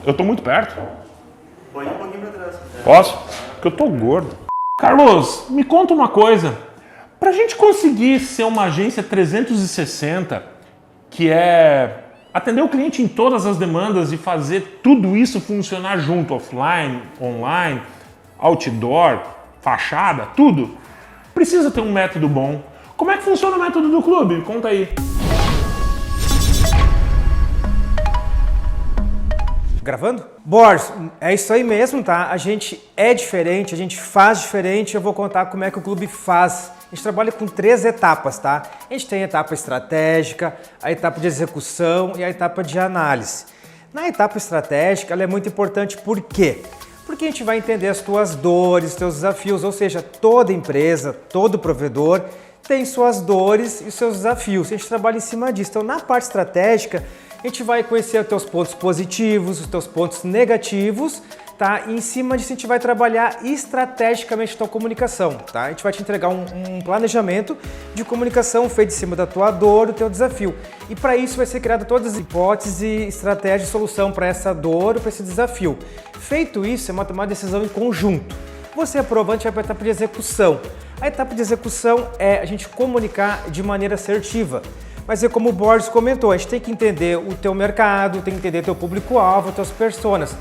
Eu tô muito perto. Põe um pouquinho pra trás. Posso? Porque eu tô gordo. Carlos, me conta uma coisa. Pra gente conseguir ser uma agência 360, que é atender o cliente em todas as demandas e fazer tudo isso funcionar junto, offline, online, outdoor, fachada, tudo, precisa ter um método bom. Como é que funciona o método do clube? Conta aí. Gravando? Boris, é isso aí mesmo, tá? A gente é diferente, a gente faz diferente. Eu vou contar como é que o clube faz. A gente trabalha com 3 etapas, tá? A gente tem a etapa estratégica, a etapa de execução e a etapa de análise. Na etapa estratégica, ela é muito importante, por quê? Porque a gente vai entender as tuas dores, os teus desafios, ou seja, toda empresa, todo provedor tem suas dores e seus desafios. A gente trabalha em cima disso. Então, na parte estratégica, a gente vai conhecer os teus pontos positivos, os teus pontos negativos, tá? E em cima disso a gente vai trabalhar estrategicamente a tua comunicação, tá? A gente vai te entregar um planejamento de comunicação feito em cima da tua dor, do teu desafio. E para isso vai ser criada todas as hipóteses e estratégias de solução para essa dor ou para esse desafio. Feito isso, é uma tomada de decisão em conjunto. Você aprovando, a gente vai para a etapa de execução. A etapa de execução é a gente comunicar de maneira assertiva. Mas é como o Boris comentou, a gente tem que entender o teu mercado, tem que entender teu público-alvo, tuas personas,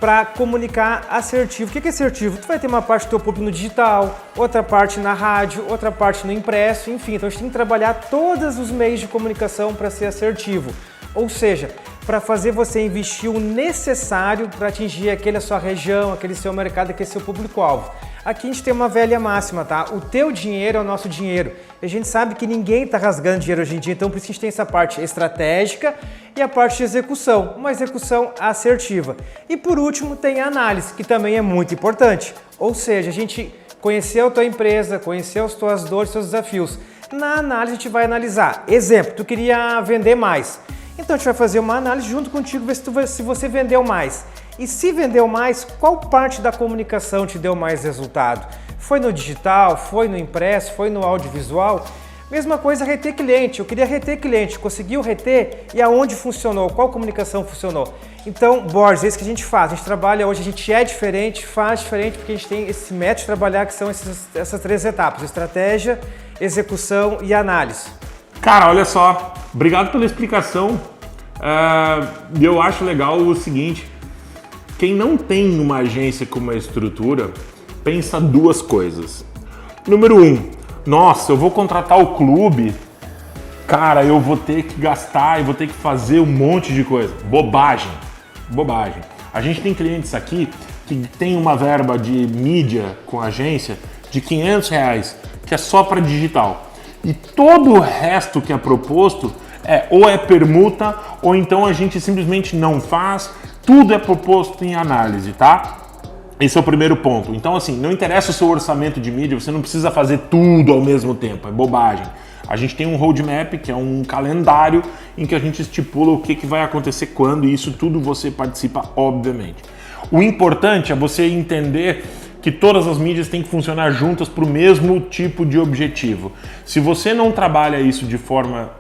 para comunicar assertivo. O que é assertivo? Tu vai ter uma parte do teu público no digital, outra parte na rádio, outra parte no impresso, enfim. Então a gente tem que trabalhar todos os meios de comunicação para ser assertivo. Ou seja, para fazer você investir o necessário para atingir aquela sua região, aquele seu mercado, aquele seu público-alvo. Aqui a gente tem uma velha máxima, tá? O teu dinheiro é o nosso dinheiro. A gente sabe que ninguém está rasgando dinheiro hoje em dia, então por isso a gente tem essa parte estratégica e a parte de execução, uma execução assertiva. E por último tem a análise, que também é muito importante. Ou seja, a gente conheceu a tua empresa, conheceu as tuas dores, os seus desafios. Na análise a gente vai analisar. Exemplo, tu queria vender mais. Então a gente vai fazer uma análise junto contigo, ver se você vendeu mais. E se vendeu mais, qual parte da comunicação te deu mais resultado? Foi no digital, foi no impresso, foi no audiovisual? Mesma coisa, reter cliente. Eu queria reter cliente, conseguiu reter e aonde funcionou? Qual comunicação funcionou? Então, Boris, é isso que a gente faz. A gente trabalha hoje, a gente é diferente, faz diferente, porque a gente tem esse método de trabalhar que são essas 3 etapas: estratégia, execução e análise. Cara, olha só, obrigado pela explicação. Eu acho legal o seguinte: quem não tem uma agência com uma estrutura, pensa 2 coisas. Número 1, nossa, eu vou contratar o clube, cara, eu vou ter que gastar e vou ter que fazer um monte de coisa. Bobagem, bobagem. A gente tem clientes aqui que tem uma verba de mídia com a agência de R$500, que é só para digital. E todo o resto que é proposto ou é permuta, ou então a gente simplesmente não faz. Tudo é proposto em análise, tá? Esse é o primeiro ponto. Então, assim, não interessa o seu orçamento de mídia, você não precisa fazer tudo ao mesmo tempo, é bobagem. A gente tem um roadmap, que é um calendário em que a gente estipula o que vai acontecer quando, e isso tudo você participa, obviamente. O importante é você entender que todas as mídias têm que funcionar juntas para o mesmo tipo de objetivo. Se você não trabalha isso de forma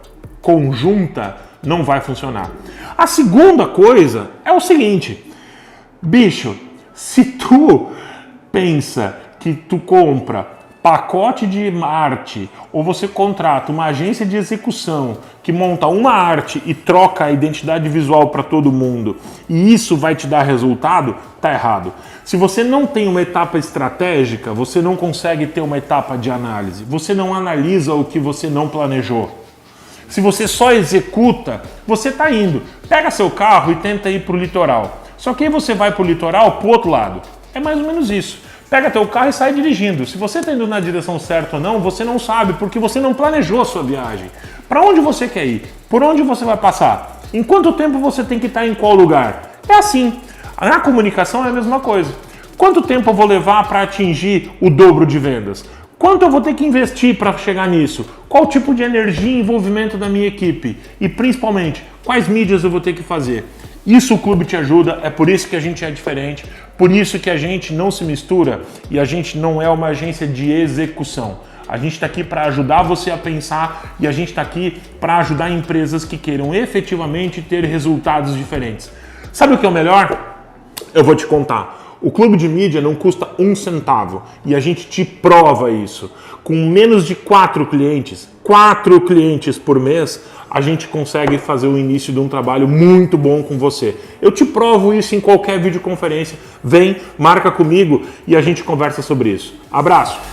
conjunta, não vai funcionar. A segunda coisa é o seguinte, bicho, se tu pensa que tu compra pacote de arte ou você contrata uma agência de execução que monta uma arte e troca a identidade visual para todo mundo e isso vai te dar resultado, tá errado. Se você não tem uma etapa estratégica, você não consegue ter uma etapa de análise. Você não analisa o que você não planejou. Se você só executa, você está indo. Pega seu carro e tenta ir para o litoral. Só que aí você vai para o litoral, para o outro lado. É mais ou menos isso. Pega teu carro e sai dirigindo. Se você está indo na direção certa ou não, você não sabe, porque você não planejou a sua viagem. Para onde você quer ir? Por onde você vai passar? Em quanto tempo você tem que estar em qual lugar? É assim. Na comunicação é a mesma coisa. Quanto tempo eu vou levar para atingir o dobro de vendas? Quanto eu vou ter que investir para chegar nisso? Qual tipo de energia e envolvimento da minha equipe? E principalmente, quais mídias eu vou ter que fazer? Isso o clube te ajuda, é por isso que a gente é diferente, por isso que a gente não se mistura e a gente não é uma agência de execução. A gente está aqui para ajudar você a pensar e a gente está aqui para ajudar empresas que queiram efetivamente ter resultados diferentes. Sabe o que é o melhor? Eu vou te contar. O clube de mídia não custa 1 centavo e a gente te prova isso. Com menos de 4 clientes por mês, a gente consegue fazer o início de um trabalho muito bom com você. Eu te provo isso em qualquer videoconferência. Vem, marca comigo e a gente conversa sobre isso. Abraço!